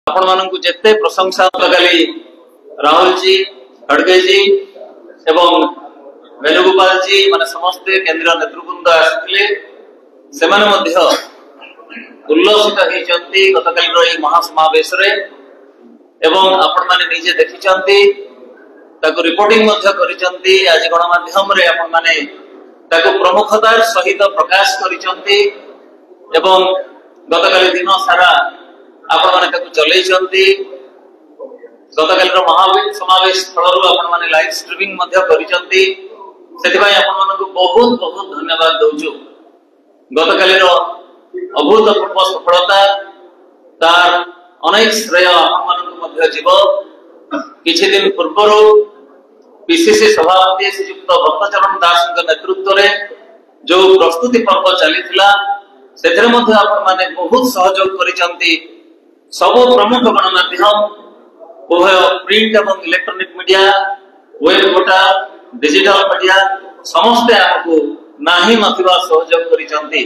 आपण मानकु जेते प्रशंसा लगाली राहुल जी, खड़गे जी एवं वेणुगोपाल जी माने समस्ते केंद्र नेतृवृंद आसिले सेमाने मध्य उल्लसित होइचंती गतकालीर एई महासमावेश रे एवं आपण माने निजे देखिचंती ताको रिपोर्टिंग मध्य करिचंती। आज गणमाध्यम रे आपण माने ताको प्रमुखतार सहित प्रकाश करिचंती एवं गतकाली दिन सारा आपण माने ताको चलैचंती। गतकालीर महासमावेश स्थलरु आपण माने लाइव स्ट्रीमिंग मध्य करिचंती। सेतिबाई आपण मानकु बहुत बहुत धन्यवाद दउछु। गतकालीर अभूतपूर्व सफलता तार अनेक श्रेय आपण मानकु मध्य जीव। किछि दिन पूर्व पीसीसी सभापति श्रीयुक्त भक्तचरण दास नेतृत्व रे जो प्रस्तुति पर्व चलीथिला सेथरे मध्य आपण माने बहुत सहयोग करिसंती। सब प्रमुख गणमाध्यम उभय प्रिंट एवं electronic media, web portal, digital media समस्ते हमको नाही नथिबा सहयोग करिसंती।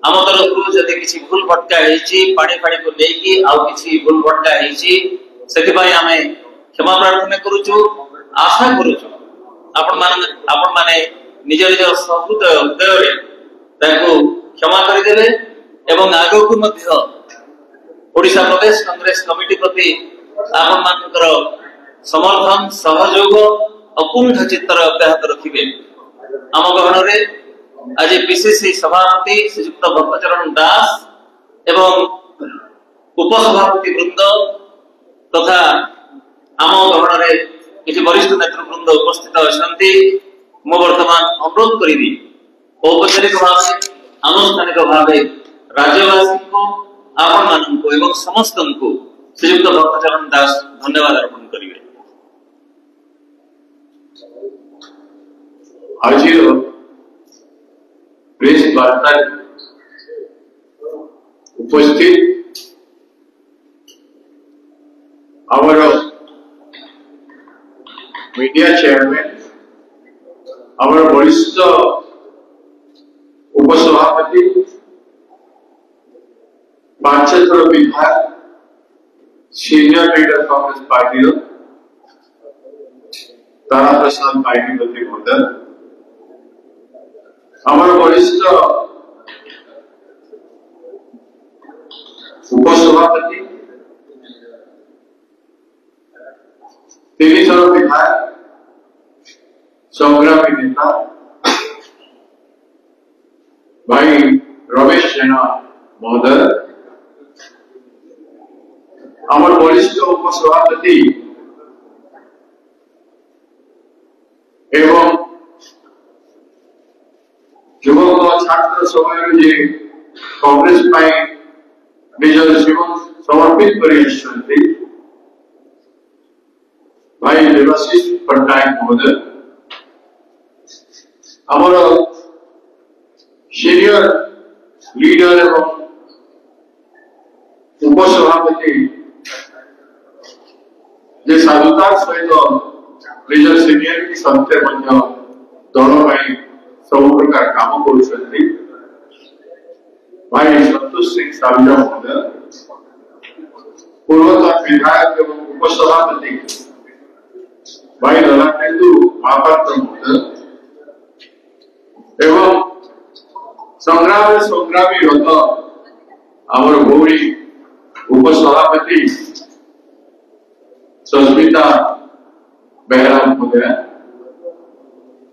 आम तरफ जदि किछि भूल भटका हेछि पानी फाड़ी को लेकी आउ किछि भूल भटका हेछि सेतिबाई आमे क्षमा प्रार्थना करूछु। आशा करूछु आपण माने निज निज सहृद हृदय रे ताको क्षमा करि देबे एवं आगो मध्य ओडिशा प्रदेश कांग्रेस कमिटी प्रति आपण मानकर समर्थन सहयोग अकुंठ चित्तर अब्याहत रखिबे। आम गहन रे आज पीसीसी सभापति श्रीयुक्त भक्तचरण दास एवं उपसभापति वृंद तथा आम गहन रे किसी वरिष्ठ नेतृवृंद उपस्थित अछंती। मो वर्तमान अनुरोध करिबी औपचारिक भाव आनुष्ठानिक भाव राज्यवासी को आपण माननको एवं समस्तनको श्रीयुक्त भक्तचरण दास धन्यवाद अर्पण करिवे। आज प्रेस वार्ता उपस्थित आवर मीडिया चेयरमैन आवर वरिष्ठ उपसभापति पांचतर विधायक सीनियर लीडर कांग्रेस पार्टी तारा प्रसाद पार्टी महोदय आमर वरिष्ठ उपसभापति 3 थर विधायक संग्रामी नेता भाई रमेश जेना महोदय आमर वरिष्ठ उपसभापति एवं युवक छात्र समय जे कांग्रेस निजर जीवन समर्पित कर भाई देवाशीष पट्टनायक महोदय आमर सीनियर लीडर एवं उपसभापति जे साधुतार सहित निजर सीनियर सत्य दल सब प्रकार काम कर भाई संतोष सिंह साविजा महोदय पूर्वतन विधायक एवं उपसभापति भाई ललाटेन्दु महापात्र महोदय एवं संग्रामी रथ आमर गौरी उपसभापति सस्मिता बेहरा महोदय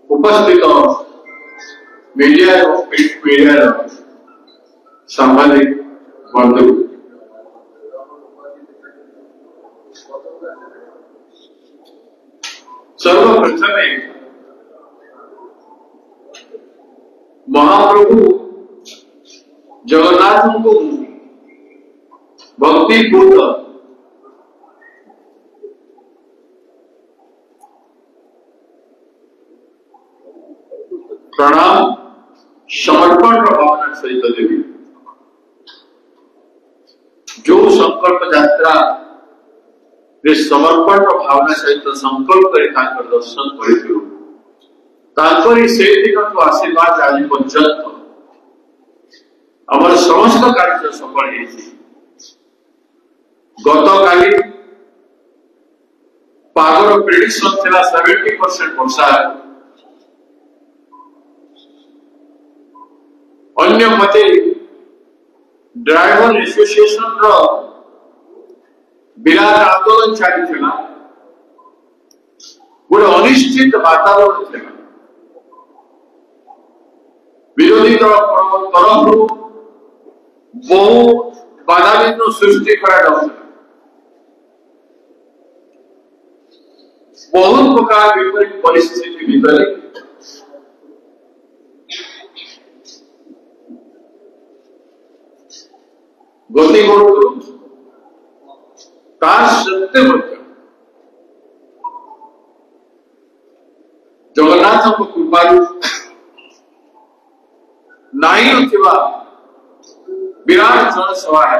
उपस्थित मीडिया एवं प्रिंट मीडिया सांबादिक बंधु सर्वप्रथम महाप्रभु जगन्नाथ को भक्ति पूर्ण प्रणाम समर्पण भावना सहित देवी जो संकल्प यात्रा समर्पण भावना सहित संकल्प दर्शन कर से दिन आशीर्वाद आज पर्यंत आम समस्त कार्य सफल गतकाली पागर प्रेडिक्शन थिला 70% वर्षा अन्य मते ड्राइवर एसोसिएशन रो विराट आंदोलन चली थिला गोटे अनिश्चित वातावरण थिला विरोधी दल तरफ बहु बाधाविघ्न सृष्टि करा बहुत प्रकार विपरीत परिस्थिति भितर गति सत्य जगन्नाथ कृपार नाई विराट जनसभा है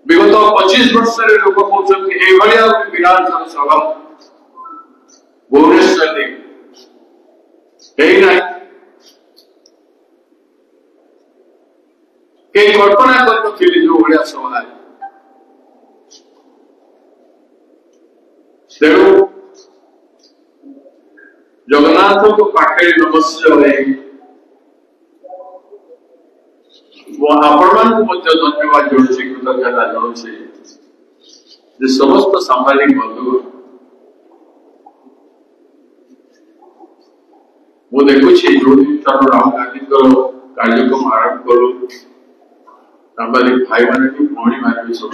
विगत 25 वर्ष लोक कहते विराट जनसभा भुवनेश्वर कल्पना कर जो भाया सभा है तेणु जगन्नाथ को पाखे नमस्ते धन्यवाद जोड़े कृतज्ञता जोड़े समस्त सांबादिक बंधु मु देखुची जो दिन राहुल गांधी कार्यक्रम आरंभ कलु सांबादिक भाई मैंने भी भौणी मैंने भी सब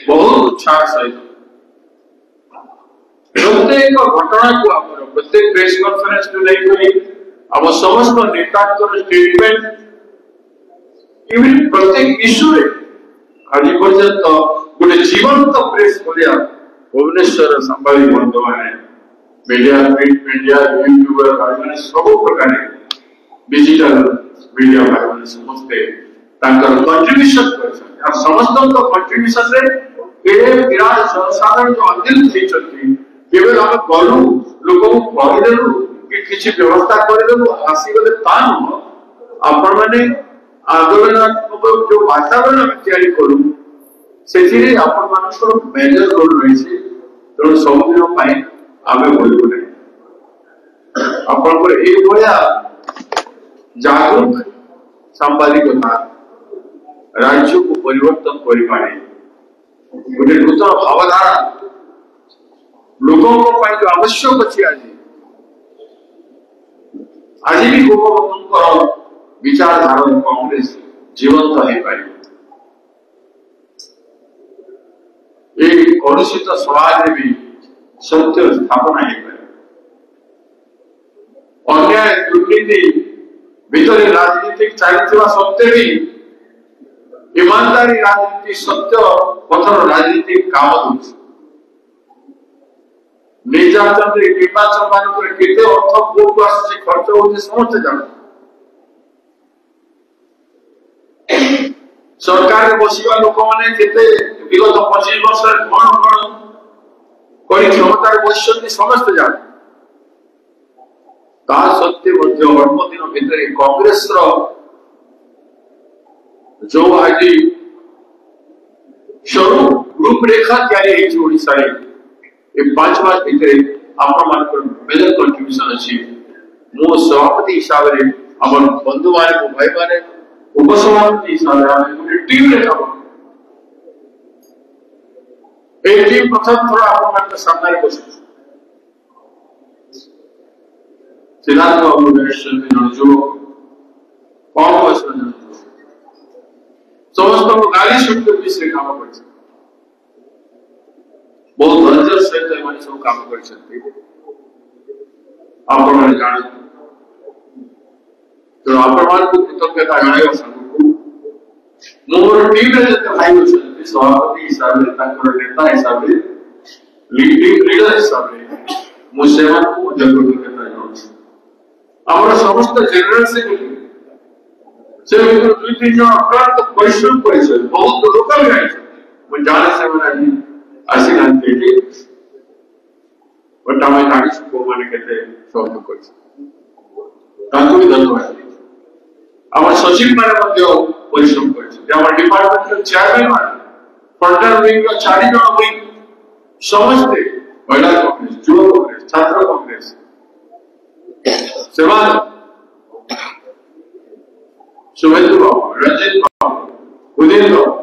बहुत उत्साह सहित प्रत्येक घटना को प्रत्येक प्रेस कॉन्फ्रेंस को लेकर आम समस्त नेता स्टेटमेंट इवन प्रत्येक इश्यू आज पर्यंत गोटे जीवंत प्रेस भाया भुवनेश्वर सांबादिक बंधु मैंने मीडिया प्रिंट मीडिया यूट्यूबर भाई मैंने सब प्रकार डिजिटल मीडिया भाई मैंने समस्ते कंट्रीब्यूशन कर समस्त कंट्रीब्यूशन रे विराट जनसाधारण जो अंदिल केवल आम गलु लोक कहदेलु कि किसी व्यवस्था करदेलु आसीगले ता नुह आपण माने आंदोलनात्मक जो वातावरण आम तैयारी करूँ से मेजर रोल रही तेणु सबुदिन आम बोलू ना जागरूक सांबादिकता राज्य को परिवर्तन कर गोटे नूतन भावधारा लोकों जो आवश्यक अच्छी आज भी गोपबंधु विचारधारा कांग्रेस जीवंत हो पार कलुषित समाज में भी सत्य स्थापना हो पार अन्याय दुर्नीति भीतर राजनीति चलता सत्य भी ईमानदारी राजनीति सत्य पथर राजनीति काम दूसरी निर्वाचन निर्वाचन मान के अर्थ को खर्च हो समस्त जान सरकार बसवा लोक मैंने विगत 25 वर्ष कौन कौन क्षमतार बस समस्त जान सत्य अल्प दिन भितर कांग्रेस जो आज स्वरूप रूपरेखा या 5 मास भितर आप मेजर कंट्रीब्यूशन अच्छी मो सभापति हिसाब से आम बंधु मान भाई मान उपसभापति हिसाब से गोटे टीम रे काम टीम प्रथम थोड़ा आप सामने बस सिद्धार्थ बाबू जो कम बयस समस्त गाड़ी शुल्क विषय काम कर बहुत धैर्य सहित सब काम कर तो आपण कृतज्ञता जन मोर टीम भाई अच्छे सभापति हिसाब से नेता हिसाब से लीडर हिसाब से कृतज्ञता जन समस्त जनरल सेक्रेटरी दुई तीन जन अक्रांत परिश्रम कर बहुत लोकल गाड़ी जाने से आसी ना बट आम जानी मैंने के सहयोग कर धन्यवाद आम सचिव मैंने परिश्रम कर डिपार्टमेंट चेयरमैन मान फ्रंटल विंग 4 जन विंग समस्ते महिला कांग्रेस, युवा कांग्रेस, छात्र कांग्रेस सेवा शुभेंदु बाबू, रंजित बाबू, उदय बाबू,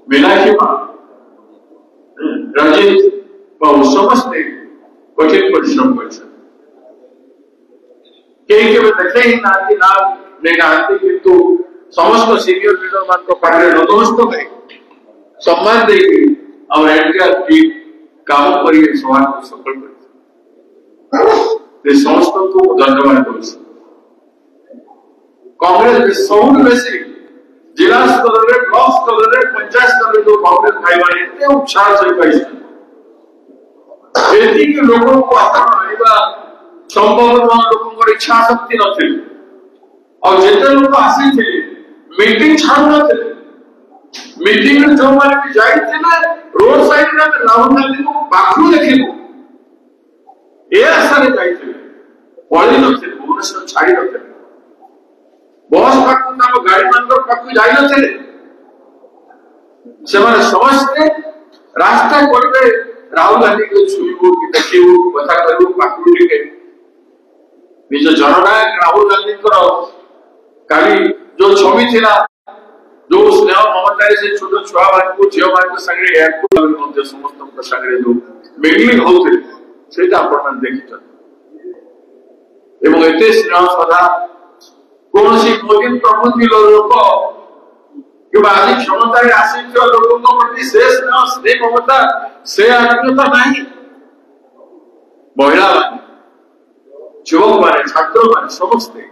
मीनाक्षी रंजित बाबू समस्ते कठिन परिश्रम कर देखे ही ना किंतु समस्त सीनियर लीडर मान पाखे नतमस्तक सम्मान देकी एनटीआर टीम काम कर समाज को सफल कर समस्त को धन्यवाद कर कांग्रेस सब बेसी जिला स्तर में ब्लॉक स्तर में पंचायत स्तर में जो कांग्रेस भाई मैंने इतने उत्साह से लोगों को आना संभव लोक इच्छा शक्ति नथी और जिते लोग आसी मीटिंग छाड़ू न मीटिंग जो मैंने जाइए रोड साइड में राहुल गांधी को पाखु देखू ए आशा जाइए पड़ी न भुवनेश्वर छाड़ी न बस पाखु गाड़ी मान पाखु जाइए समस्ते रास्ता करेंगे राहुल गांधी को छुईबू कि देखू कथा करू पाखु टे निज जननायक राहुल गांधी काली जो छवि थिला जो स्नेह ममता से छोट छुआ मान झील मान संगे एयरपोर्ट समस्त संगे जो मिंगलिंग होते सेटा आपण देखिछन एवं एते स्नेह सदा कौन सी मोदी प्रबुद्धि लोक कि आज क्षमता आसित लोकों प्रति से स्नेह से ममता से आत्मीयता नहीं महिला मान युवक मान छात्र मान समस्ते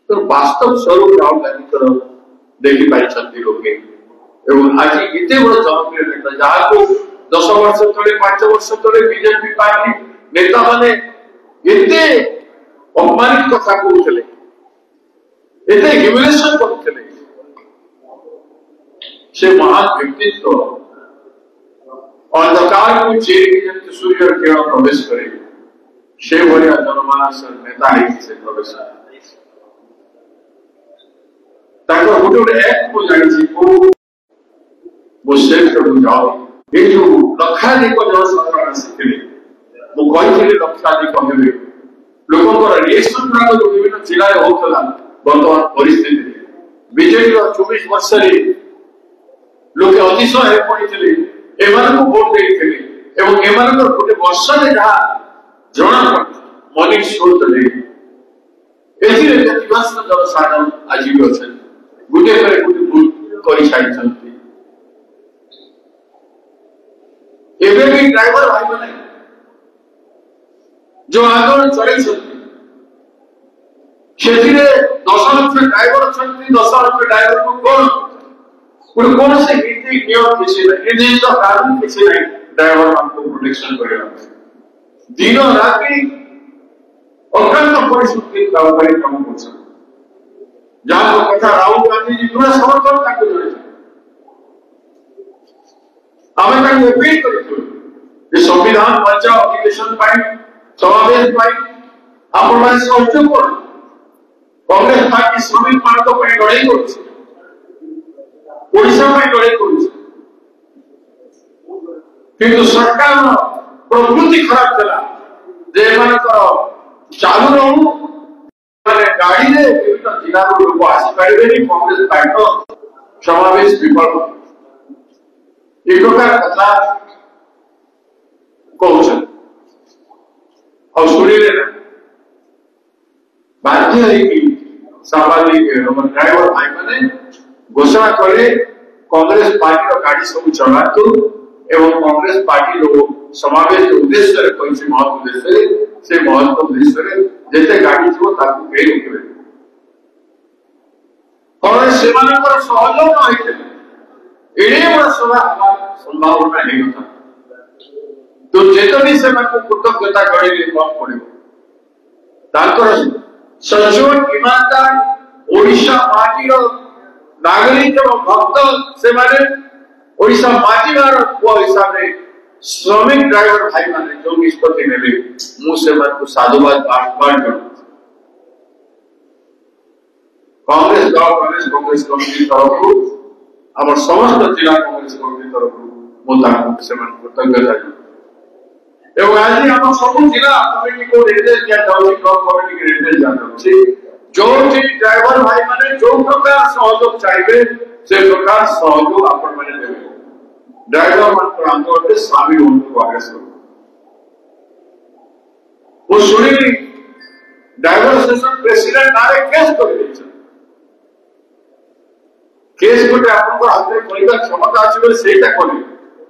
तो वास्तव स्वरूप राहुल गांधी देखी पाई लोके आज इतने बड़ जनप्रिय नेता जहाँ को 10 वर्ष तले 5 वर्ष तले बीजेपी पार्टी नेता माने इतने अपमानित कथा कहते इतने ह्यूमिलेशन करते से महान व्यक्तित्व अंधकार को चेरी जंतु सूर्य किरण प्रवेश करे से भलिया जनमानस नेता से प्रवेश गोटे एक को जानी वो सेठ जाओ ये जो लक्षाधिक जनसाधारण आसी लक्षाधिक हे लोक रिएक्शन जो विभिन्न जिले होता बर्तमान परिस्थिति बीजेपी 24 वर्ष लोके अतिशय पड़ी भोट देते गोटे वर्ष जहाँ जना पड़ा मनी स्रोत जनसाधारण आज भी अच्छा गोटे गोटे भूल कर ड्राइवर भाई मैंने जो आंदोलन चल 10 लक्ष ड्राइवर अच्छा 10 लक्ष ड्राइवर को कौन से नीति नियम किसी निर्दिष्ट कारण किसी नहीं ड्राइवर को प्रोटेक्शन कर दिन राति अत्यंत परिस्थिति काम कर जहाँ कथा राहुल गांधी जी पूरा समर्थन आम अपील कर संविधान बचाओ अधिवेशन समावेश आपण मैंने सहयोग कर कांग्रेस पार्टी श्रमिक मान लड़ाई कर सरकार प्रकृति खराब चला चालू रहू गाड़ी में विभिन्न जिला लोक आसपारे कांग्रेस पार्टी समावेश विफल एक प्रकार कथा कहते शुणिले बाध्य सामाजिक ड्राइवर भाई मैंने घोषणा कले कांग्रेस पार्टी गाड़ी सब चलातु एवं कांग्रेस पार्टी समावेश उद्देश्य महत्व उद्देश्य से महत्व उद्देश्य जिते गाड़ी थी रोकवे सहयोग संभावना है तो जेतनी से कृतज्ञता जड़े कम पड़ो सचोट ईमानदार ओडिशा माटीर नागरिक और भक्त से ओडिशा माटीमार पुआ हिसाब से श्रमिक ड्राइवर भाई माने जो निष्पत्ति नेले मुझसे साधुवाद कांग्रेस कमिटी तरफ आम समस्त जिला कांग्रेस कमिटी तरफ से कृतज्ञता एवं आज आम सब जिला कमिटी को निर्देश दिया कमिटी की निर्देश दिया जो ड्राइवर भाई मैंने जो प्रकार सहयोग चाहिए से प्रकार सहयोग आपण मैंने देवे ड्राइवर मान आंदोलन में शामिल होने को आग्रह करूं वो सुनी ड्राइवर एसोसिएशन प्रेसिडेंट नारे केस कर केस गोटे आपको हाथ में कहवा क्षमता अच्छी बोले सेटा कले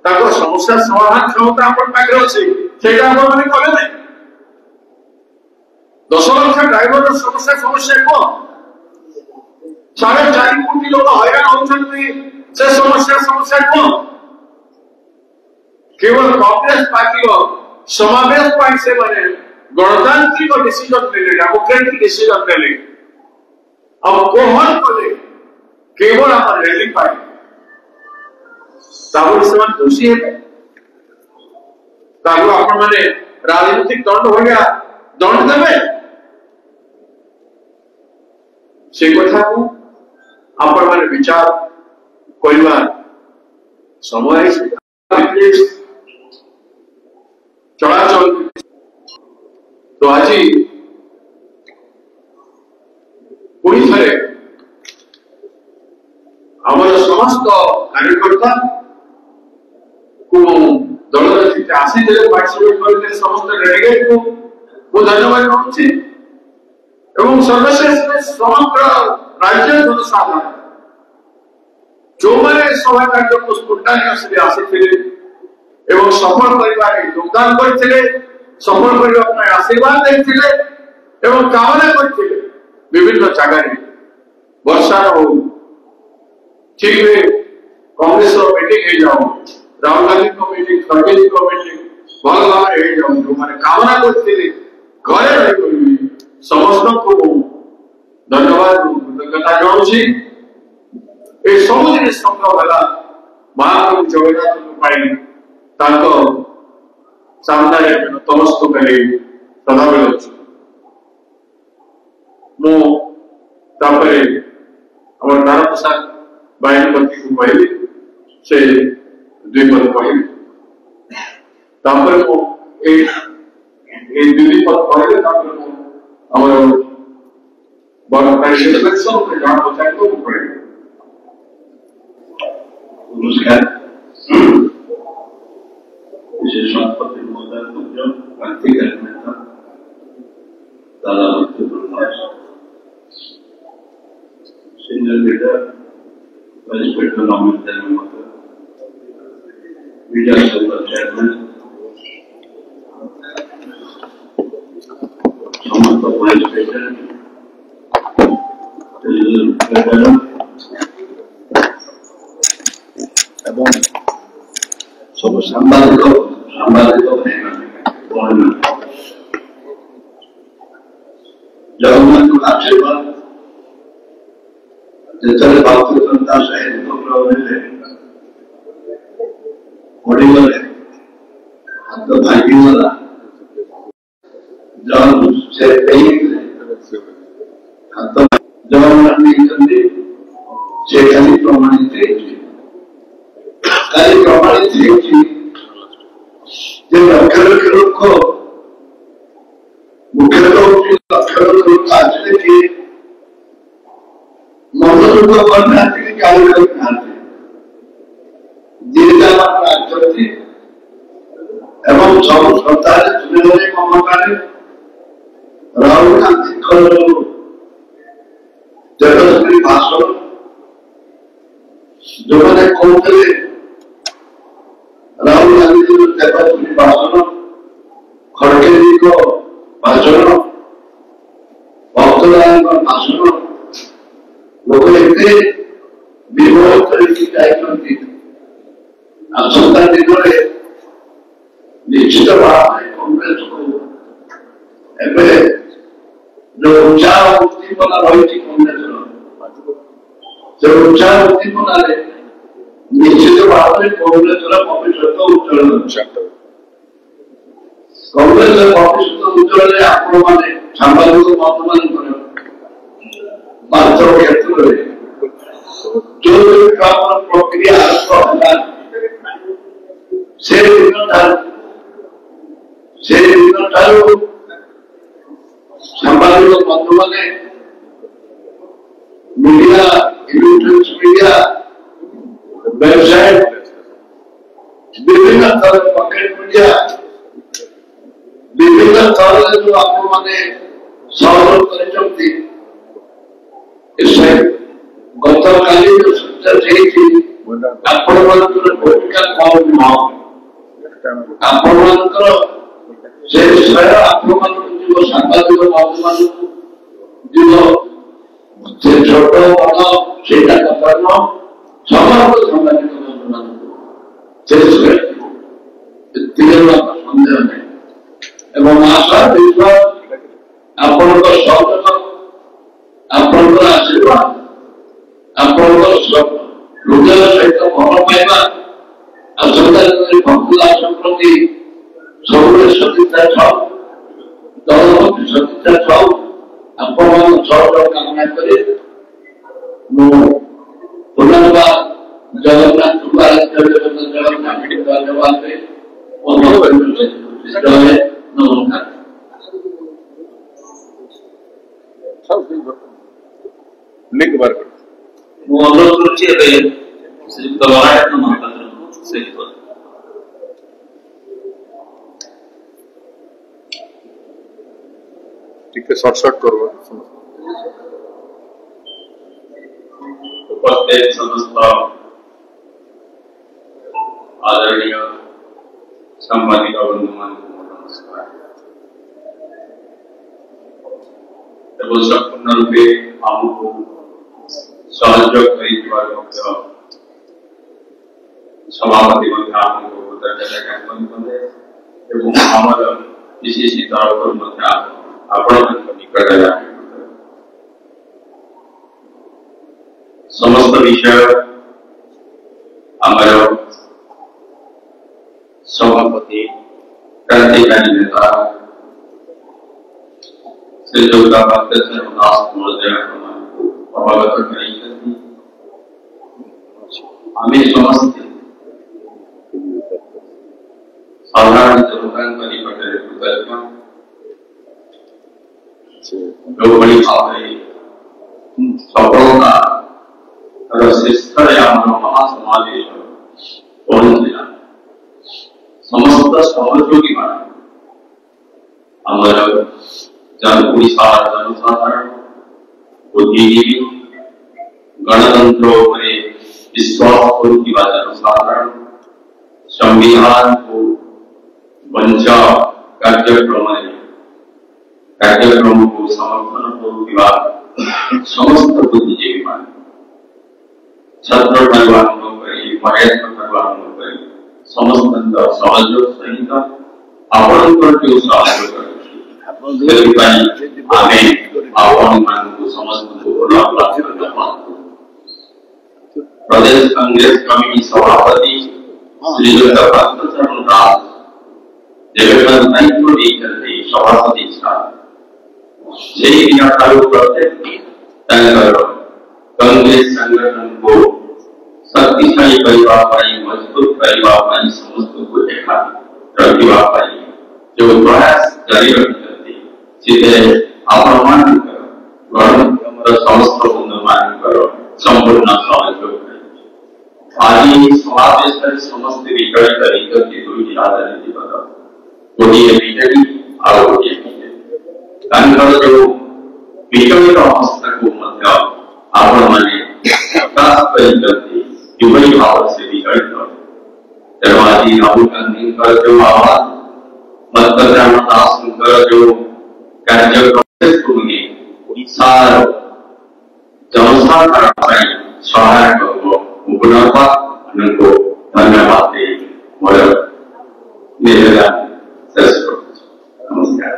ताको समस्या समाधान क्षमता आपण पाखरे अछि सेटा आपण माने कले नै 10 लाख ड्राइवर समस्या को 4.5 कोटी लोग हैरान होउछन्ती से समस्या को केवल कांग्रेस पार्टी समावेश पाई से माने गणतांत्रिक डिसीजन ले डेमोक्रेटिक डिसीजन ले अब कोहन कले केवल हम रैली पाई ताबो से मन दोषी है ताबो आपण माने राजनीतिक दंड हो गया दंड देवे से कथा को आपण माने विचार करबा समय चलाचल तो आज पुणी थे आमर समस्त कार्यकर्ता को दल आसी पार्टिसिपेट करते समस्त डेलीगेट को वो धन्यवाद कहूँ एवं सर्वशेष समग्र राज्य जनसाधारण जो मैंने सभा कार्य को स्पॉन्टेनियसली आसी एवं सफल कर योगदान करते सफल करने आशीर्वाद देते एवं कामना करते विभिन्न जगह वर्षा हो ठीक है कांग्रेस मीटिंग हो जाओ राहुल गांधी को मीटिंग खड़गे जी को मीटिंग भल भाव हो जो मैंने कामना करते घरे रही समस्त को धन्यवाद कृतज्ञता जनाऊँगी ये सब जिन संभव है महाप्रभु जगन्नाथ सामने नतमस्तक सदाबेले अच्छी मुझे आम नारा प्रसाद बाहिनी को कहली से दुई पद कहली दुई पद कहले आम जहाँ पचार को पड़े नमस्कार विशेष संपत्ति महोदय क्रांति नेता दादा Bhakti Prakash senior leader vice president Amit विधानसभा चेयरमैन समस्त वाइस प्रेसिडेंट सब सांबादिक जगन्नाथ आशीर्वाद जितने भारतीय जनता सैनिक पड़गले हाथ भांगीगला जब से हाथ जगन्नाथ से खाली प्रमाणित लक्ष लोक मुख्य लक्ष लोक आज मनोरूप करना एवं सब सप्ताह ममतार राहुल गांधी तेजस्वी भाषण जो मैंने कहते राहुल गांधी तेजस्वी भाषण खड़गे जी को भाषण भक्तदान भाषण लोग एते विरोध करके आसंता दिन में निश्चित भाव में कांग्रेस को जो उत्साह उद्दीपना रही कांग्रेस जो उत्साह उद्दीपना निश्चित भाव में कांग्रेस भविष्य उज्जवल कांग्रेस भविष्य उज्जवल आपण मैंने सांबादिक मत मान मात्र क्षेत्र में जो प्रक्रिया आरंभ है से दिन ठारू सामाजिक बंधु मैंने मीडिया इलेक्ट्रॉनिक्स मीडिया वेबसाइट विभिन्न तरह पॉकेट मीडिया विभिन्न तरह जो आप मैंने सहयोग करते गत काली जो सक्सेस आपण भूमिका कम न आपण से विषय आपण जो सांबादिक बंधु मान जो से छोट बड़ से कथा न समस्त सांबादिक बंधु मान से सन्देह नहीं एवं आशा विश्वास आपण सहयोग आपण आशीर्वाद आपण हृदय सहित भल पाइबा आसंता भक्ति दास प्रति सब सदिता छाओ दल सदिता छाओ आपण सहयोग कामना करे पुनर्बार जगन्नाथ जगन्नाथ धन्यवाद नमस्कार लिंक बार ମୁଁ ଅନୁରୋଧ କରୁଛି ଏବେ ଶ୍ରୀଯୁକ୍ତ ଲଳାୟତ ମହାପାତ୍ରଙ୍କୁ ସେ ठीक है शॉर्ट करो उपस्थित समस्त आदरणीय सांबादिक बंधु मान नमस्कार एवं संपूर्ण रूपे आमको सहयोग सभापति कृतज्ञता ज्ञापन कले विशेष तरफ आपण निकट समस्त विषय आमर सभापति क्रांतिकारी नेता श्री दास महोदय अवगत कर आम समस्ते साधारण लोकांकरी पटेल कृतज्ञ जो बड़ी भाव सफलता श्रेष्ठ महासमाज पहुंचला समस्त सहयोगी मान आमर जनसाधारण बुद्धिजीवी गणतंत्र विश्वास करुवा जनसाधारण संविधान को बंचा कार्यक्रम को समर्थन करुवा समस्त बुद्धिजीवी मान छात्र आरंभ कर पर्यटक आरंभ कर समस्त सहयोग सहित आपणकर जो सहयोग प्रदेश कांग्रेस कमिटी सभापति श्रीयुक्त भक्तचरण दास जगन्नाथ दायित्व सभापति कांग्रेस संगठन को शक्तिशाली करने मजबूत करने समस्त को देखा रखा जो प्रयास जारी रखते सीधे आपण समस्त बंधु मान संपूर्ण सहयोग आज समावेश समस्त विकलित दुई जिला राजनीति गोटे बीजेपी आउ गोटे जो विकलित अवस्था को आपण मैंने प्रकाश कर भाव से विकलित तेणु आज राहुल गांधी जो आवाज भक्तचरण दास जो कार्यक्रम जनसाधारण सहायक धन्यवाद नमस्कार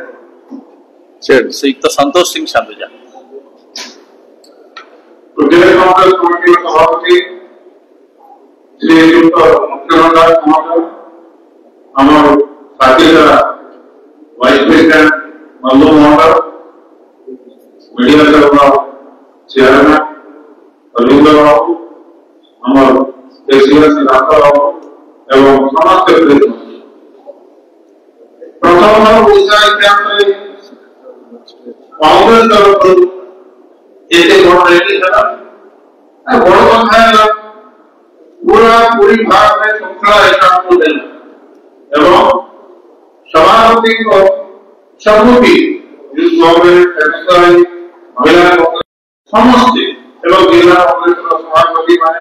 श्रीयुक्त संतोष सिंह सांदुजा प्रदेश कांग्रेस कमिटी सभापति श्रीयुक्त मुख्यमंत्री महोदय आम साथी वाइस प्रेसिडेंट मल्लू महोदय मीडिया चेयरमैन अरविंद बाबू सिद्धांत एवं समस्त प्रथम ओडिशा इतिहास में कांग्रेस तरफ ये बड़ रैली था बड़ कथा है पूरा पूरी भारत में श्रृंखला एकात्म एवं सभापति को सम्मुखी महिला कांग्रेस समस्त एवं जिला कांग्रेस सभापति माने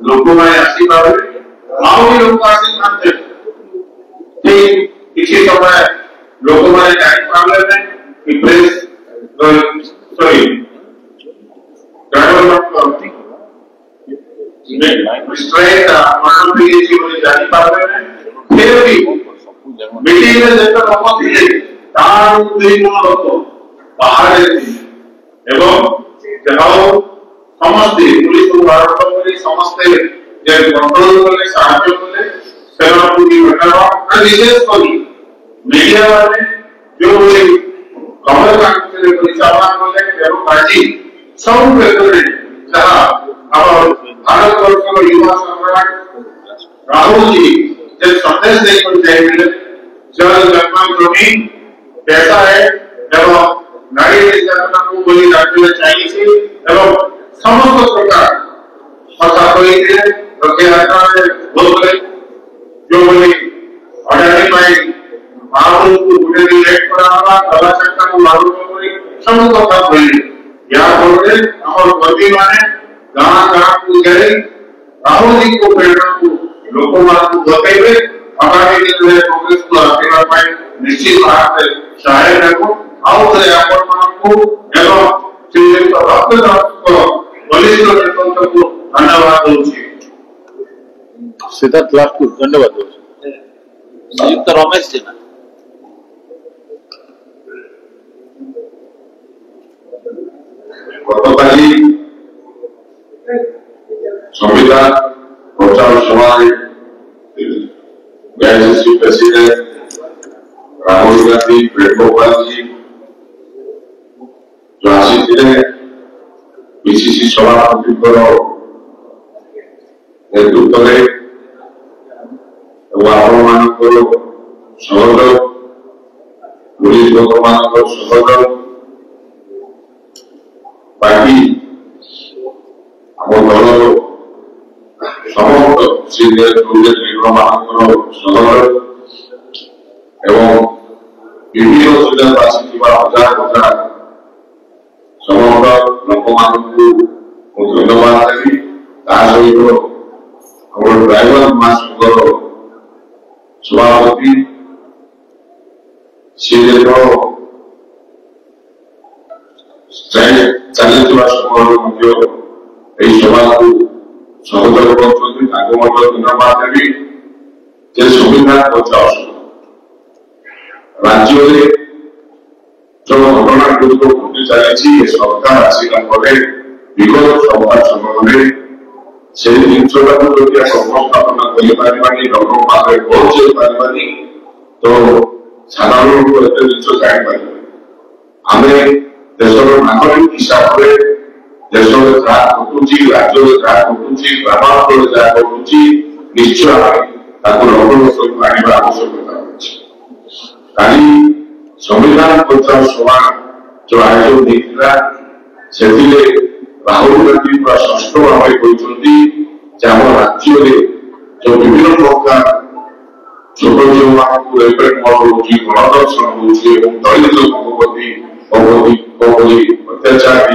लोक माने आसी पारे आउ लोक आसी थाते किसी समय लोक माने जानि पाले ने कि press sorry garden of straight मनोबल की बोली जानि पाले ने फिर भी मीटिंग में जब लोग थे तार दिन लोग बाहर थे एवं जहां समस्त पुलिस को भारत में समस्त जे कंट्रोल करने साहाय्य करने सेना पूरी घटना और विशेष कर मीडिया वाले जो बोले कमल कांग्रेस के परिचालन करने एवं पार्टी सब प्रकार जहां अब भारत वर्ष का युवा सम्राट राहुल जी जब संदेश देकर जाएंगे जल जन्म भूमि कैसा है एवं नारी निर्यातना को बोली राज्य में चाहिए थी एवं समस्त प्रकार कथा कोई थे रखे आता है बोले जो बोली अडानी भाई महापुरुष को बुढ़े भी लेट पड़ा हुआ कला चक्का को लागू करी सब कथा बोली यहाँ बोलते हमारे मोदी माने गाँव को गए राहुल जी को प्रेरणा को लोगों को बताइए आगामी दिन में कांग्रेस को आशीर्वाद पाए निश्चित भाव से सहायक रखो आओ तो आपण को एवं श्रीयुक्त रक्तदास को बलिष्ठ नेतृत्व को धन्यवाद दूची सिद्धार्थ लास्ट को धन्यवाद दूची श्रीयुक्त रमेश जेना गतकाली संविधान प्रचार सभा एआईसीसी प्रेसिडेंट राहुल गांधी वेणुगोपाल जी जो आसी थे पीसीसी सभापति नेतृत्व में सहयोग पुलिस लोक मान सहयोग पार्टी आम दल समस्त सीनियर लीडर मान सहयोग एवं विभिन्न जिला आसिथिबा हजार हजार समस्त लोक मानकु धन्यवाद देवी ता सहित हमर ड्राइवर महासंघर सभापति सीनियर चलुवा समय सभा को सहयोग कर धन्यवाद देवी जे संविधान 50 राज्य में जो घटना गुड़िक घटी चली सरकार आसला विगत सरकार समय से जिनसा को उपस्थापन कर पहुंचे पार्टी तो साधारण लोग एत जिन जापर आम देशर नागरिक हिसाब से देश में जहाँ घटुची राज्य में जहाँ घटुची ग्रामांचल जहाँ घटुची निश्चय लग्न सहित आने आवश्यकता अच्छी काली संविधान प्रचार सभा जो आयोजन होता से राहुल गांधी पूरा स्पष्ट भाव कहते आम राज्य में जो विभिन्न प्रकार छोट झील मान गणदर्शन होलित प्रति अत्याचार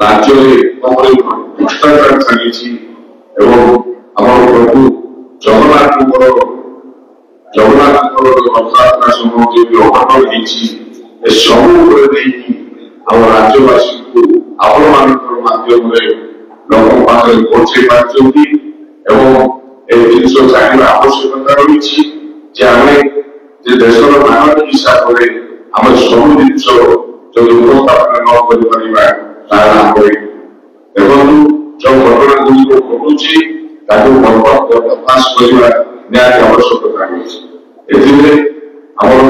राज्य में भ्रष्टाचार चली प्रभु जगन्नाथ रथयात्रा समय जो अघटन सब राज्यवासी को आपण माध्यम लोक पाखे पहुंचे पार्टी जिन जानवर आवश्यकता रही देशर नागरिक हिसाब से आम सब जिन जो उपस्थापन न कर देखो जो घटना गुड़िक घटुची बर्दाश्त करने निहाती आवश्यकता रही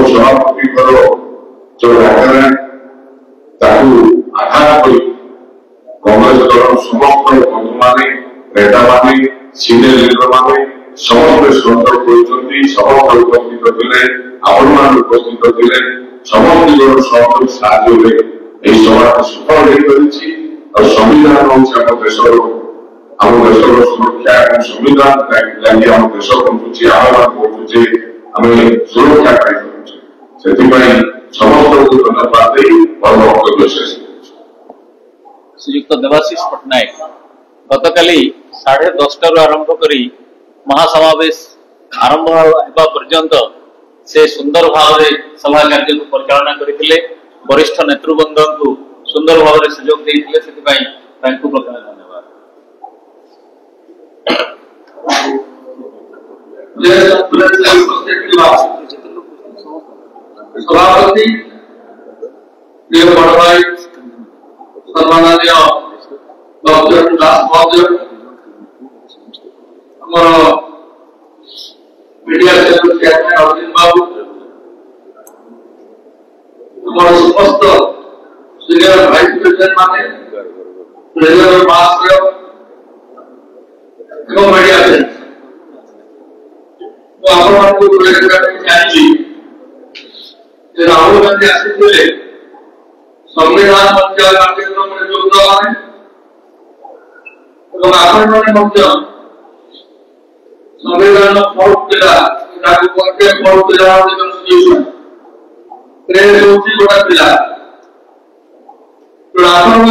सभापति जो डाकरा आधार कर कांग्रेस दल समस्त बंधु मान नेता माने सीनियर लीडर माने समस्त संकल्प होती समस्त उपस्थित थे आपण उपस्थित थे समस्त जन सहयोग साहय सभा सफल हो संविधान हूँ आम देशर सुरक्षा संविधान लगे आम देश बंचुचे आह्वान करुचे आम सुरक्षा पाई समस्त धन्यवाद दे वक्तव्य शेष श्रीयुक्त देवाशीष पट्टनायक गतकाली 10:30 आरंभ करी महासमावेश आरंभ होगा पर्यंत से सुंदर भाव सभा कार्य को परिचालना करते वरिष्ठ नेतृवृंद को सुंदर भाव सुजोग देते प्रथम धन्यवाद। सभापति बड़ भाई सम्माननीय डॉक्टर दास महोदय मीडिया सेल चेयरमैन अरविंद बाबू समस्त सीनियर वाइस प्रेसिडेंट माने ट्रेजरर महाशय एवं मीडिया सेल तो आपको चाहिए राहुल गांधी आसी संविधान मंच कार्यक्रम में जोगदान संविधान fourth pillar fourth pillar of the constitution press होची गोटा पिलर तो आपण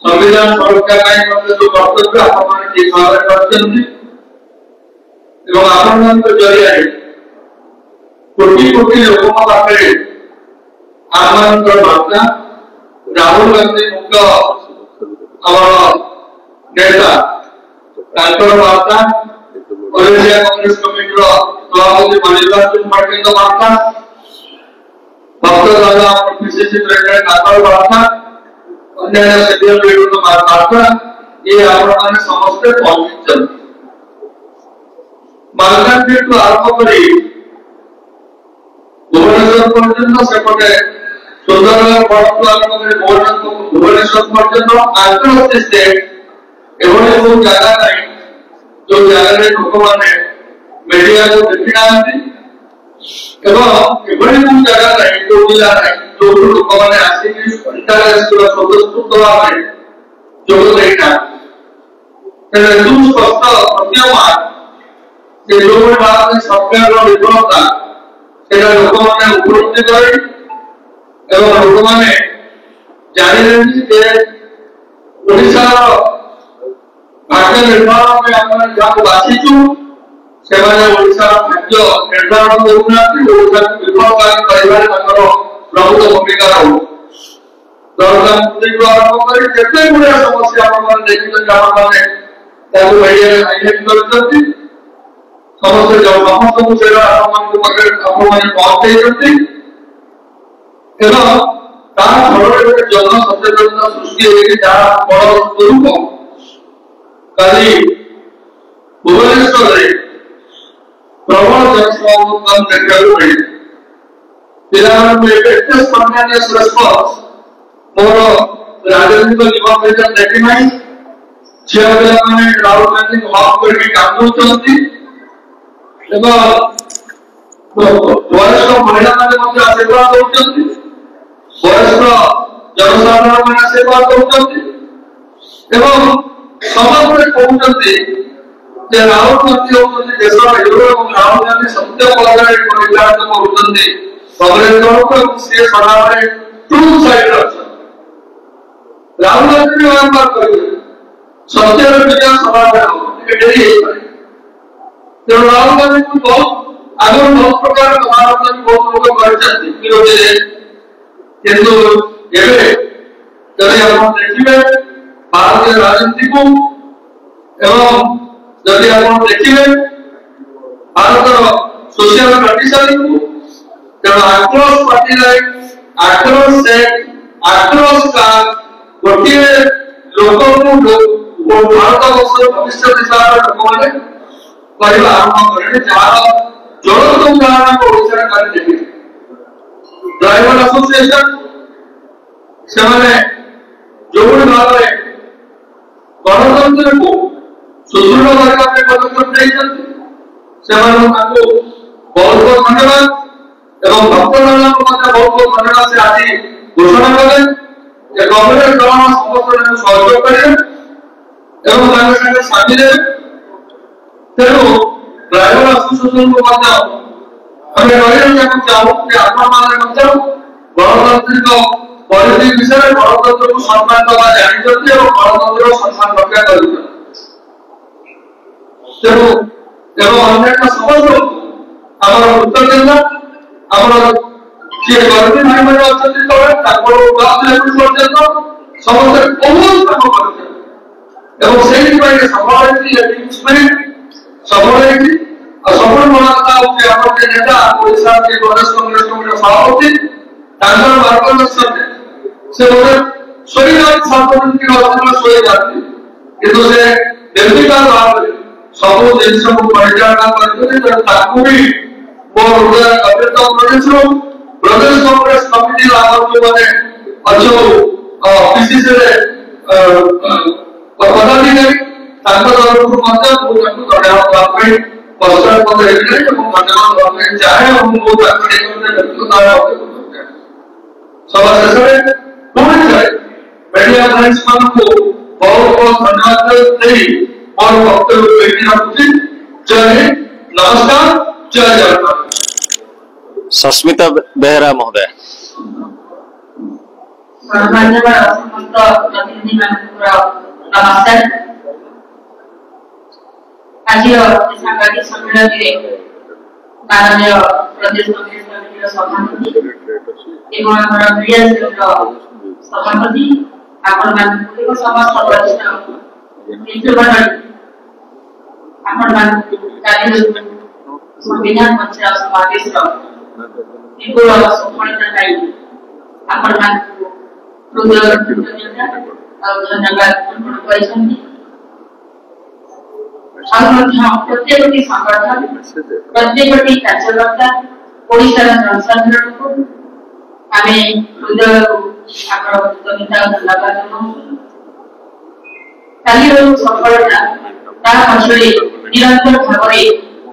संविधान सुरक्षा जो कर्तव्य आपण ठीक भाव करते आपण जरिए कोटी कोटी लोक पाखे आम वार्ता राहुल गांधी मुख्य नेता वार्ता कांग्रेस कमिटी सभापति मल्लिकार्जुन खड़गे वार्ता भक्त दादा पीसीसी प्रेसिडेंट वार्ता अन्य सीनियर लीडर वार्ता ये आपण समस्ते पहुंची मालकानगिरी आरंभ कर भुवनेश्वर पर्यटन सेपटे सुंदरगढ़ बड़ू आरंभ कर भुवनेश्वर पर्यटन आंतरराष्ट्रीय स्टेट एवं जो जगह नहीं जो जगह लोक मैंने मीडिया को देखी ना जगह नहीं जो जिला नहीं जो लोक मैंने आसिक इंटरनेशनल स्वतंत्र भाव जोग देना स्पष्ट प्रतीयमान जो भारत सरकार विफलता लोक मैंने उपलब्धि कर लोक मैंने जान भाग्य निर्माण में आम जहाँ बाछीचु से भाग्य निर्धारण करूना विफल प्रमुख भूमिका रहू दरकार आरंभ कर जिते गुड़ा समस्या देखते हाईलाइट कर समस्त समस्त को पहुंचे जन सचेतनता सृष्टि जहाँ बड़ स्वरूप कल भुवनेश्वर प्रबल जनसमागम देखा मिले पिला सामान्य रेस्पन्स मोर राजनीतिक जीवन में देखी ना झील पे राहुल गांधी हक करके कांदुंट वयस्क महिला आशीर्वाद दौरान वयस्क जनसाधारण मैंने आशीर्वाद दौरान समस्त कहते राहुल गांधी हूँ देश हिरो राहुल गांधी सत्य पद करुँच कांग्रेस दल को सी सदा ट्रूथ साइड अच्छा राहुल गांधी बारंबार कह सत्य विजय सभा डेरी तेणु राहुल गांधी को बहुत आगे बहुत प्रकार भारत में बहुत लोग विरोधी किंतु देखिए भारतीय राजनीति को एवं जदि आप देखिए भारत सोशल कंडीशन को तेणु आक्रोश पार्टी आक्रोश से आक्रोश का गोटे लोक भारत वर्ष भविष्य हिसाब से लोक मैंने कहवा आरंभ करेंगे जहाँ ज्वलंत उदाहरण को ओडिशा कर ड्राइवर एसोसिएशन से जो भाव गणतंत्र को सुदृढ़ करने में पदक्षेप नहीं बहुत बहुत धन्यवाद एवं भक्तजन को बहुत बहुत धन्यवाद से आज घोषणा कले गवर्नमेंट दल समस्त सहयोग करेंगे सामिल है तेणु ड्राइवर एसोसिएशन को चाहूँ कि गणतांत्रिक परिधि विषय गणतंत्र को सम्मान दवा जानते गणतंत्र सम्मान रक्षा कर समस्त उत्तर केन्द्र किए गर्मी भाई मैंने अच्छा तले ब्लॉक लेवल पर्यंत समस्त बहुत काम कर सफल बनाता नेता ओडिशा के प्रदेश कांग्रेस कमिटी सभापति मार्गदर्शन से शोई जाती सार्वजनिक शोई जाती किंतु से व्यक्तिगत भाव में सब जिन को परिचालना करते मोर हृदय अभिनंदन प्रदेश कांग्रेस कमिटी मैंने अच्छे पीसीसी पदाधिकारी धन्यवाद पश्चात धन्यवाद चाहे सभा शेष पुणी थे मीडिया फ्रेंड्स को बहुत बहुत धन्यवाद और वक्तव्य रखुची। जय हिंद, नमस्कार, जय जगन्नाथ। सस्मिता बेहरा महोदय। समस्त प्रतिनिधि नमस्कार। आज सांबादिक सम्मेलन में माननीय प्रदेश कांग्रेस कमिटी सभापति एवं मीडिया सेल सभापति आपण समस्त वरिष्ठ मित्रमंडल आपण संविधान मंच समावेश विपुल सफलता आपण हृदय कृतज्ञता और धन्यवाद अर्पण करछन्ती। प्रत्येक संगठन प्रत्येक कार्यकर्ता ओडिशार जनसाधारण को आम हृदय कृतज्ञता धन्यवाद काली सफलता पछड़े निरंतर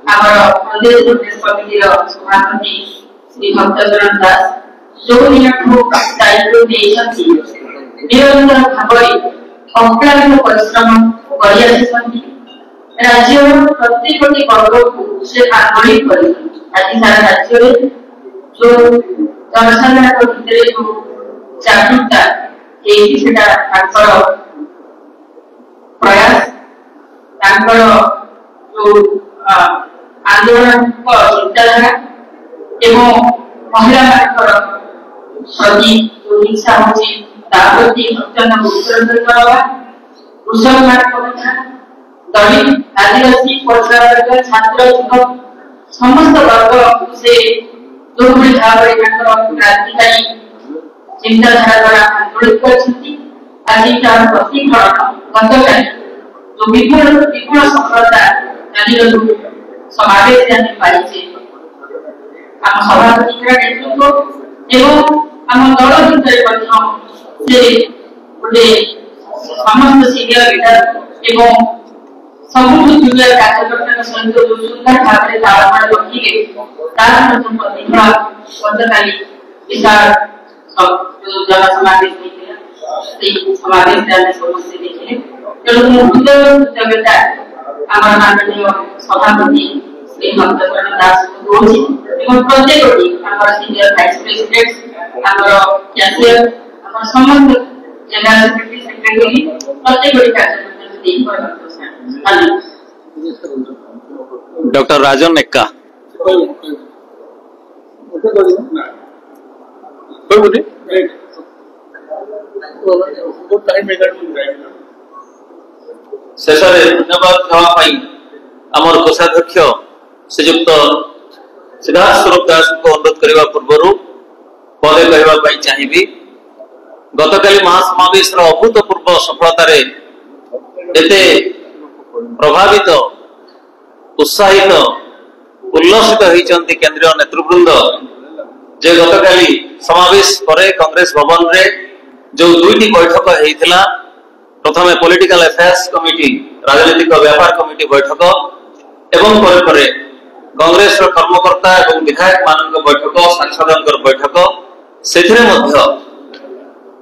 भाव प्रदेश कांग्रेस कमिटी सभापति श्री भक्तचरण दास जो दायित्व निरंतर भाव अक्लांत परिश्रम कर राज्य प्रत्येक पर्व को से आंदोलित कर आज सारा राज्य जो जनसाधारण भितर जो जागरूकता प्रयास जो आंदोलन चिंताधारा एवं महिला प्रति जो हिंसा होती प्रति अत्यंत गुरुतर कृषक कथा दलित आदिवासी परिवार छात्र युवक समस्त वर्ग से जो भाव क्रांतिकारी चिंताधारा द्वारा आंदोलित कर आज प्रतिफलन गतकाली जो विपुल सफलता समावेश पाइसे आम सभापति नेतृत्व एवं आम दल भितर गोटे समस्त सीनियर लीडर एवं सबुठ जूनियर कार्यकर्ता सहित जो सुंदर भाव में तालमेल रखिले तार प्रतिफल गतकाली विशाल जनसमावेश समावेश समस्या देखिए तेणु हृदय कृतज्ञता आम माननीय सभापति श्री भक्तचरण दास को दूसरी प्रत्येक सीनियर वाइस प्रेसिडेंट कैशियर समस्त जनरल सेक्रेटरी सेक्रेटरी प्रत्येक डॉक्टर राजन एक्का शेष धन्यवाद देवाई आमर कोषाध्यक्ष श्रीयुक्त सिद्धार्थ स्वरूप दास को अनुरोध करने पूर्व पदे कहवाई चाहिए गतकाली महासमावेश अभूतपूर्व सफलतार एते प्रभावित उत्साहित उल्लसित होती केंद्रीय नेतृवृंद जे गतकाली समावेश पर कांग्रेस भवन रे जो दुईटी बैठक होता प्रथमे पॉलिटिकल अफेयर्स कमिटी राजनीतिक व्यापार कमिटी बैठक एवं पर कांग्रेस कर्मकर्ता एवं विधायक मान बैठक सांसद बैठक से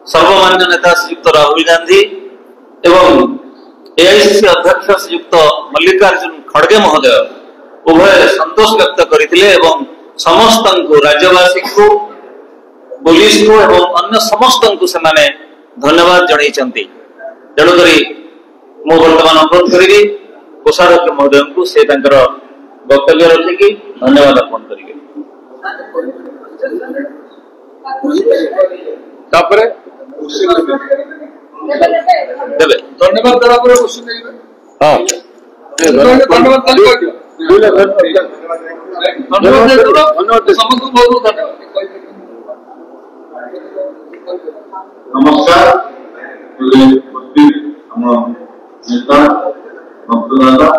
सर्वमान्य नेता श्रीयुक्त राहुल गांधी एवं एआईसीसी अध्यक्ष श्रीयुक्त मल्लिकार्जुन खड़गे महोदय उभय संतोष व्यक्त करते समस्त राज्यवासी को पुलिस को एवं अन्य समस्त को से धन्यवाद जनई तेणुक मु बर्तमान अनुरोध करी कोषाध्यक्ष महोदय को से वक्तव्य रखिकी धन्यवाद अर्पण करेंगे। धन्यवाद देला पर क्वेश्चन देबे हां धन्यवाद धन्यवाद समस्त बहुत धन्यवाद। नमस्कार नेता भक्तदाता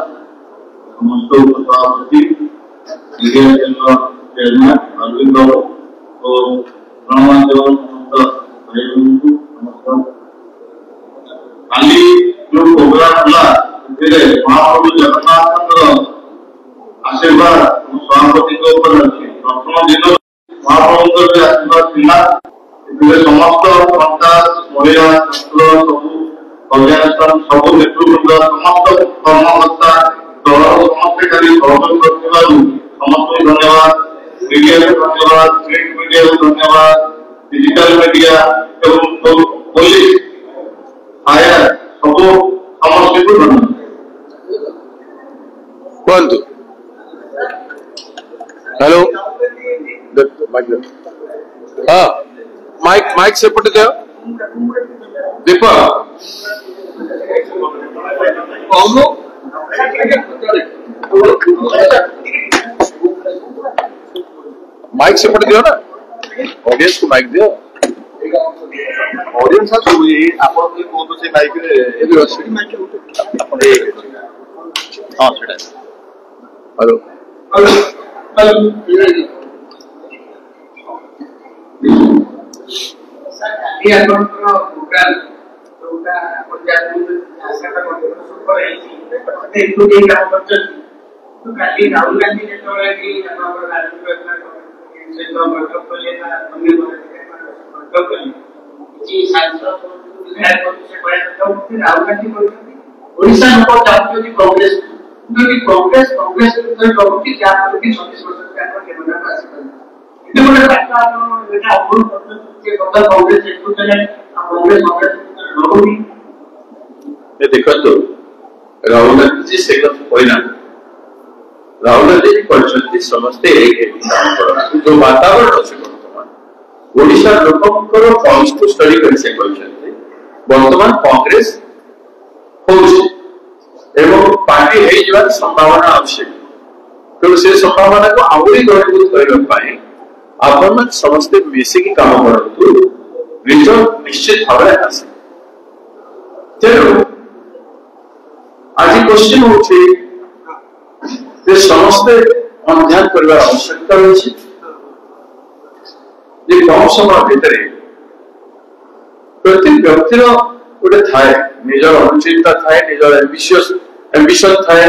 समस्त उपसभापति चेयरमैन अरविंद बाबू और गणमाध्यम समस्त भाई बहनों नमस्कार। काली जो प्रोग्राम होला महाप्रभु जगन्नाथ आशीर्वाद सभापति के ऊपर अच्छे प्रथम दिन महाप्रभु आशीर्वाद मिला समस्त पंचायत महिला छात्र सब कल्याण सब नेतृवृंद समस्त कर्मकर्ता दल समस्त सहयोग समस्त धन्यवाद। मीडिया को धन्यवाद, प्रिंट मीडिया को धन्यवाद, डिजिटल मीडिया एवं पुलिस फायर सब समस्त को धन्यवाद। हेलो हाँ माइक माइक सेपट दिया दीपक माइक सेपट दियो ना ऑडियंस को माइक दियो ऑडियंस सब ये आपण के बहुत से माइक रे ए भी अछि माइक आपण ए हां सेटा हेलो हेलो ये अपन प्रोग्राम जोटा पंचायत आशा का सुपर है तो ये काम करते तो काली राहुल गांधी ने तो है कि हमारा राजनीतिक से तो मतलब को लेना हमने मतलब को जी सांसद विधायक से बड़े तो राहुल गांधी बोलते ओडिशा लोक चाहते हैं कांग्रेस क्योंकि कांग्रेस तो प्रवृत्ति क्या है कि 26% का केंद्र में पास कर ये बोले बात आप बेटा अपूर्ण के बदल कांग्रेस एक तो चले कांग्रेस लोगों की ये देखो तो राहुल गांधी जी से कत होइना राहुल गांधी जी परिषद समझते एक काम करो जो वातावरण अछि वर्तमान ओडिशा लोकंकर पॉइंट्स टू स्टडी कर से कहते वर्तमान कांग्रेस होछि एवं पार्टी हे जीवन संभावना अछि तो से संभावना को आउरी गणित करबा पाए आपण समस्त मिसी की काम करतु रिजल्ट निश्चित भाବରେ आसे तेणु आज क्वेश्चन होछि जे समस्त अध्ययन करबा आवश्यकता अछि जे कम समय भीतर प्रति व्यक्तिर गोटे थाए निजर अनुचिंता थाए निजर एम्बिशन थाए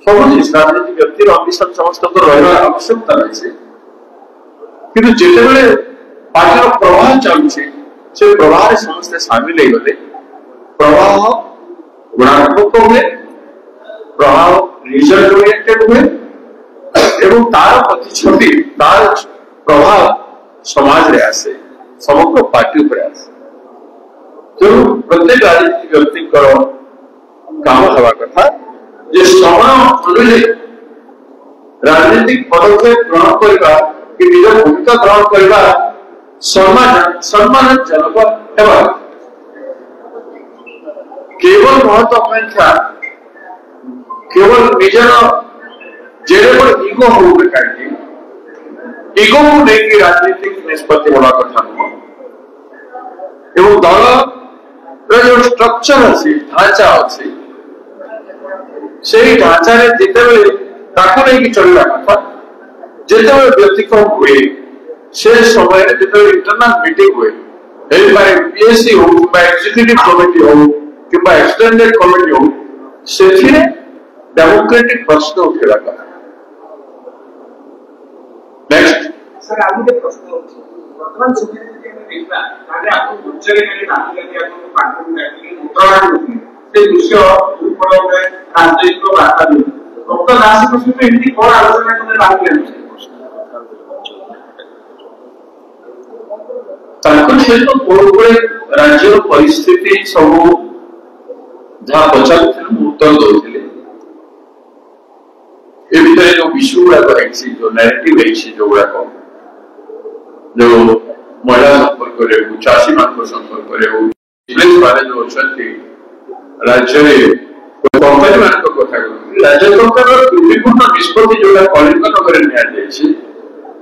सब जिस राजनीतिक व्यक्तिर एम्बिशन समस्त को रहना आवश्यकता अछि किंतु जेते बेले पार्टी प्रवाह चलुछि से प्रवाह समस्त शामिल हो गले प्रवाह गुणात्मक हुए प्रभाव रिजल्ट ओरिएंटेड हुए एवं तार प्रतिछवि तार प्रभाव समाज रे आसे समग्र पार्टी ऊपर आसे तो प्रत्येक राजनीतिक व्यक्ति काम हवा कथा जे समय अनुसार राजनीतिक पदक्षेप ग्रहण करबा कि निज भूमिका ग्रहण करबा सम्मानजनक हेबा केवल महत्व अपेक्षा केवल निजर जेरे पर ईगो हो बेकारी ईगो को लेकर राजनीतिक निष्पत्ति होना कथा एवं दल जो स्ट्रक्चर अच्छी ढांचा अच्छी से ढांचा जिते नहीं चलना कथा जिते व्यतिक्रम हुए से समय जिते इंटरनल मीटिंग हुए पीएससी हो एग्जीक्यूटिव कमिटी हो किंबा एक्सटेंडेड कमिटी हो से डेमोक्रेटिक प्रश्न उठेगा कथा। नेक्स्ट सर आगे के प्रश्न वर्तमान समय में देखना ताले आपको उच्चरे के नाती के आपको पाठ में कि उत्तरायण होती से दृश्य उपयोग में राजनीतिक को बात करनी डॉक्टर दास को सुने इतनी और आलोचना करने बात करनी ताकि सहित पूरे राज्य परिस्थिति सब जहाँ पचार उत्तर दौले ए भितर जो विषय गुड़ाक जो नैरेटिव जो गुड़ाक जो महिला संपर्क चाषी मान संपर्क माने जो अच्छा राज्य कंपानी मान कथा राज्य सरकार विभिन्न निष्पत्ति जोटा कलिंग नगर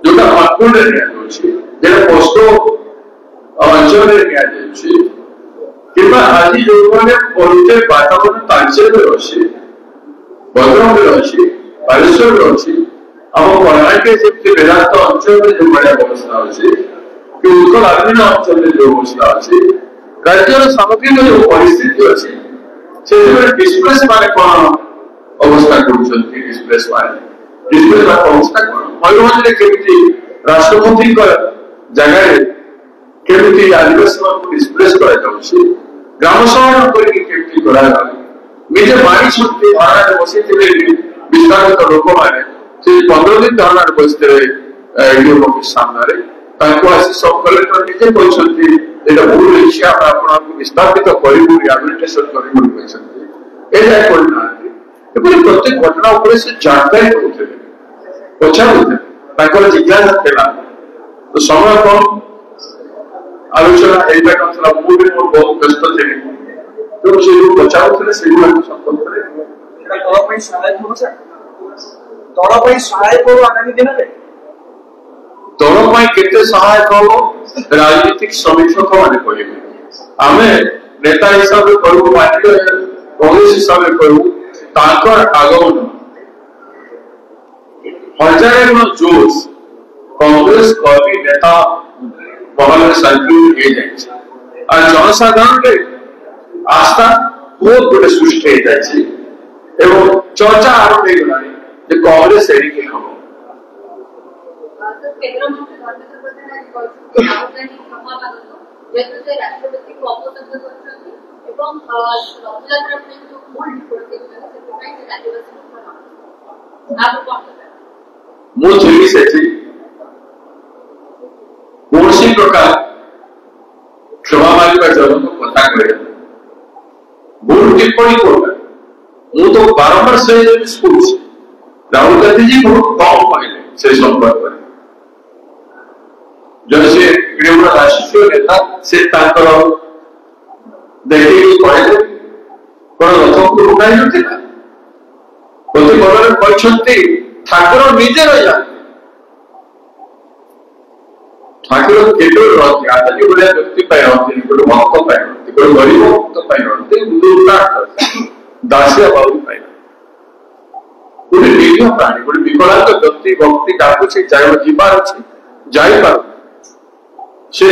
जोटा मानपुर जोटा पोस्ट अंचल किंवा आज जो मैंने पढ़ुते वातावरण तालचेर अच्छी भद्रक अच्छी बालेश्वर अच्छी आम कर्णाटक वेदांत अंचल जो भाया व्यवस्था अच्छी कि उत्कल आधुनिक अंचल जो व्यवस्था अच्छी राज्यर सामग्रिक जो परिस्थिति अच्छी से डिस्प्लेस माने कौन अवस्था डिस्प्लेस अवस्था कौन मयूरभंज केमी राष्ट्रपति जगह केमी आदिवासी मान डिस्प्लेस ग्राम सहर करके निजे मानी धारणा बसी विस्तारित लोक मैंने 15 दिन धारणा बसते एडीओ ऑफिस सामने सब कलेक्टर निजे कहते भूल होती विस्थापित करूँ रिहाबिलिटेशन करूँ प्रत्येक घटना उपरे से जानकारी दौते पचारूते जिज्ञासा था तो समय कम आलोचना नता मुझे मोर बहुत व्यस्त थी तो से पचारूले से संपर्क दल सहायक हो आगामी दिन में दल के सहायक हम राजनीतिक समीक्षक मैंने कहे आम नेता हिसाब से करूँ पार्टी कांग्रेस हिसाब से करूँ आगमन हजार गुण जोश कांग्रेस कर्मी नेता महल संकीर्ण हो जनसाधारण आस्था बहुत गोटे सृष्टि हो चर्चा आरंभ हो कांग्रेस एडिके हम मुझे कौन प्रकार क्षमा मांगा जन कथा कह भूल टिप्पणी कर मु तो बारंबार से राहुल गांधी जी बहुत कम कहले से संपर्क में जब से राष्ट्रीय नेता से देखिए कहले कौन रथ को रुकाई नथिला प्रतिबल कहते ठाकुर निजे रहा ठाकुर केवल आदि भाया व्यक्ति गोटे भक्त गोटे गरीब भक्त दासिया बाबू गोटे निरीह प्राणी गोटे विकलांग व्यक्ति भक्ति क्या जीवार अच्छे जापार से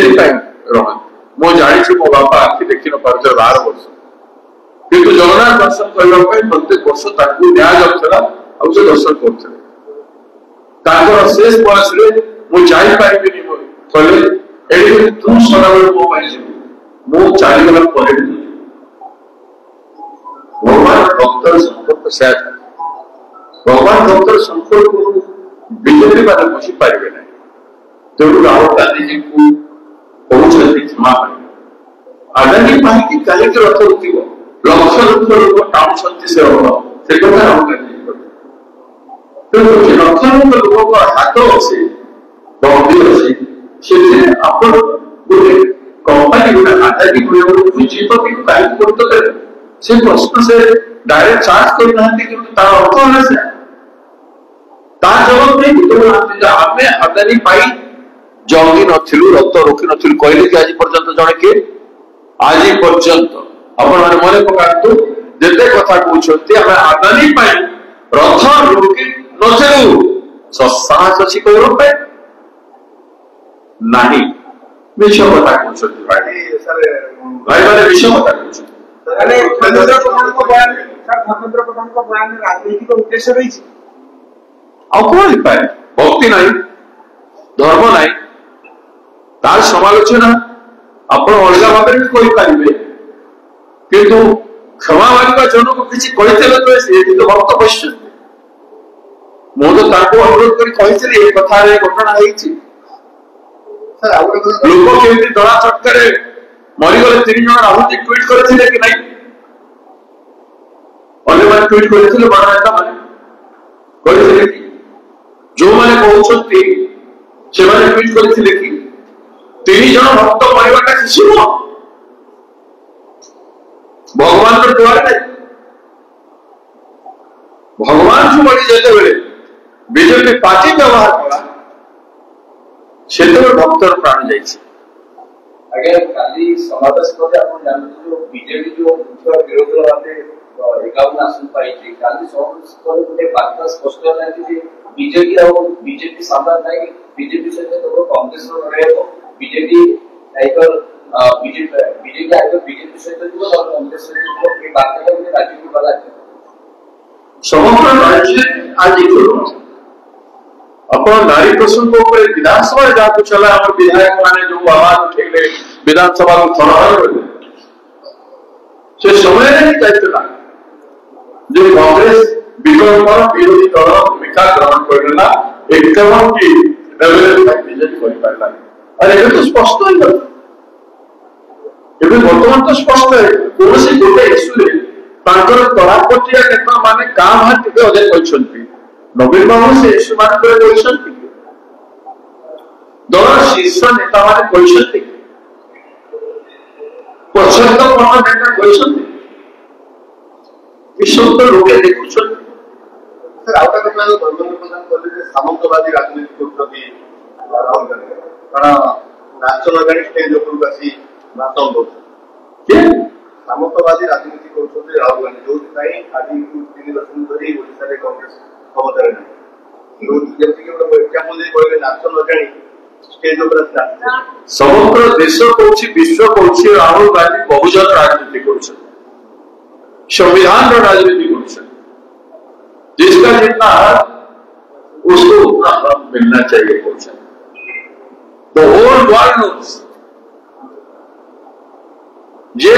मु जानी मो बापा आखि देखी न पार 12 वर्ष किंतु जगन्नाथ दर्शन करने प्रत्येक वर्ष निया जाऊला से दर्शन कर शेष बयस मुझे जापारि कहले तू सदाबेले मो मु चलीगला भगवान भक्तर संपर्क से भगवान भक्तर संपर्क बीजेपी मैंने बुझी पारे ना तेणु राहुल गांधी जी को कहते क्षमा आगामी कहीं कहीं रथ रुक लक्ष लक्ष लोक टाणुंट से कथा राहुल गांधी तेणु लक्ष लक्ष लोक हाथ अच्छे बंदी अच्छे आप कंपानी गोटे आजादी पुंजीपति को कहीं गुरुत्व देते से प्रश्न से डायरेक्ट चार्ज करना तार अर्थ है से जवाब नहीं आम आदानी पाई जंगी नथिलु रक्त रोकी नथिलु कहले कि आज पर्यंत जड़े किए आज पर्यंत आपण माने मन पकातु जेते कथा कहउछंती आम आदानी पाई रथ रोकी नथिलु साहस अछि कहरो पे नहीं मिछ कथा कहउछंती भाई माने विषय कथा कहउछंती धर्मेंद्र प्रधान को बयान में राजनीतिक उद्देश्य रही कौन पाए भक्ति नहीं धर्म नहीं तार समालोचना आप अलग भाव में कही पारे किंतु क्षमा मांगा जन को किसी तो भक्त बस मुझे अनुरोध कर कथा घटना लोक केमी दड़ा चटकर मरीगले 3 जन राहुल ट्वीट करते कि नहीं अन्य ट्वीट करते बड़ नेता मैंने जो मैंने कहते ट्वीट करते कि 3 जन भक्त मरवाटा शिशु नुह भगवान द्वार नहीं भगवान जो बड़ी जिते बीजेपी पार्टी व्यवहार कला से भक्तर प्राण जाइए आगे काली समावेश करे आपण जानते जो बीजेपी जो मुख्य विरोधी वाले 51 आसन पाई काली समावेश करे गोटे बार्ता स्पष्ट है कि बीजेपी और बीजेपी सामना नहीं बीजेपी सहित तो कांग्रेस रो रहे बीजेपी आइकर बीजेपी आइकर बीजेपी सहित जो और कांग्रेस सहित जो बार्ता है राज्य की वाला समग्र राज्य आज अपन नारी प्रसंग विधानसभा जहाँ को चला विधायक माने जो आवाज उठेले विधानसभा को थरहर से समय नहीं जाइला जो कांग्रेस विकल्प विरोधी दल भूमिका ग्रहण करला एकदम की बीजेपी कर पारला अरे ये तो स्पष्ट ही गला वर्तमान तो स्पष्ट है कौन सी गोटे इश्यू तला प्रक्रिया नेता माने गाँ बाहर टे अदे कहते नवीन बाबू से इश्यू मान दल शीर्ष नेता मैंने पचहत्तर नेता सब तो लोग देखुं सामंतवादी राजनीति नाच लगाई स्टेज उपरକୁ आसी भाषण दौर सामंतवादी राजनीति कर राहुल गांधी जो आज 3 दशक धरी ओडिशा कांग्रेस क्षमतार समग्र देश कौन विश्व कौन राहुल गांधी बहुजन राजनीति कर संविधान राजनीति कर जिसका जितना उसको उतना हक मिलना चाहिए कौन द होल वर्ल्ड नोस ये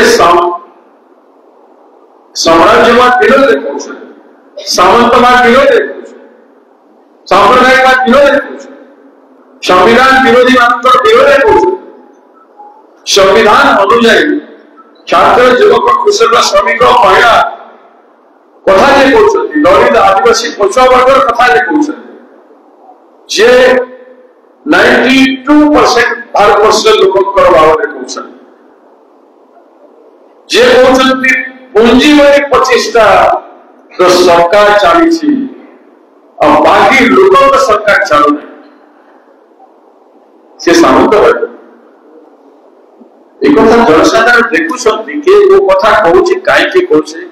साम्राज्यवाद विरोध कौन सामंतवाद विरोध सांप्रदायिकवाद विरोध संविधान विरोधी मान विरोध संविधान अनुजाई छात्र युवक कुशल श्रमिक महिला कथा कहते दलित आदिवासी पछुआ वर्ग कथा जे 92% भारतवर्ष लोक भाव जे कहते पुंजीवादी 25टा सरकार चली बाकी लोक सरकार चलू से सामंतवाद एक जनसाधारण देखुं कि वो कथा कहूँ कहीं कहे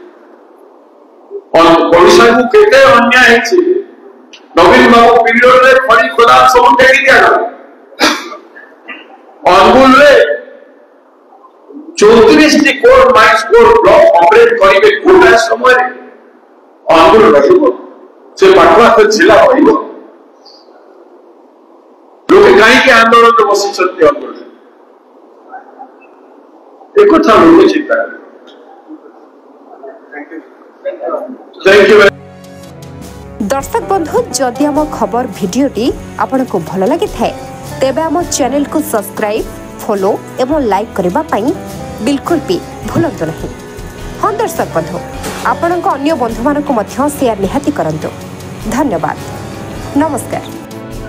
ओडिशा को केते अन्याय है नवीन बाबू पीरियड रे खड़ी खोदा सब टेकी दिया अनुगुल रे 34 T core mines core block operate करिवे कोटा समय अनुगुल रहिबो से पाटवा तो जिला रहिबो लोग कहीं के आंदोलन में बसी सकते अनुगुल एक कथा लोग चिंता थैंक यू दर्शक बंधु जदि आम खबर भिडियोटी आपको भल लगी थाए तेबे आम चैनल को सब्सक्राइब फॉलो एवं लाइक करबा पई बिल्कुल भी भूलंतु नहीं। हाँ दर्शक बंधु आपण अन्य बंधु मानक शेयर निहाती करंतु। धन्यवाद नमस्कार।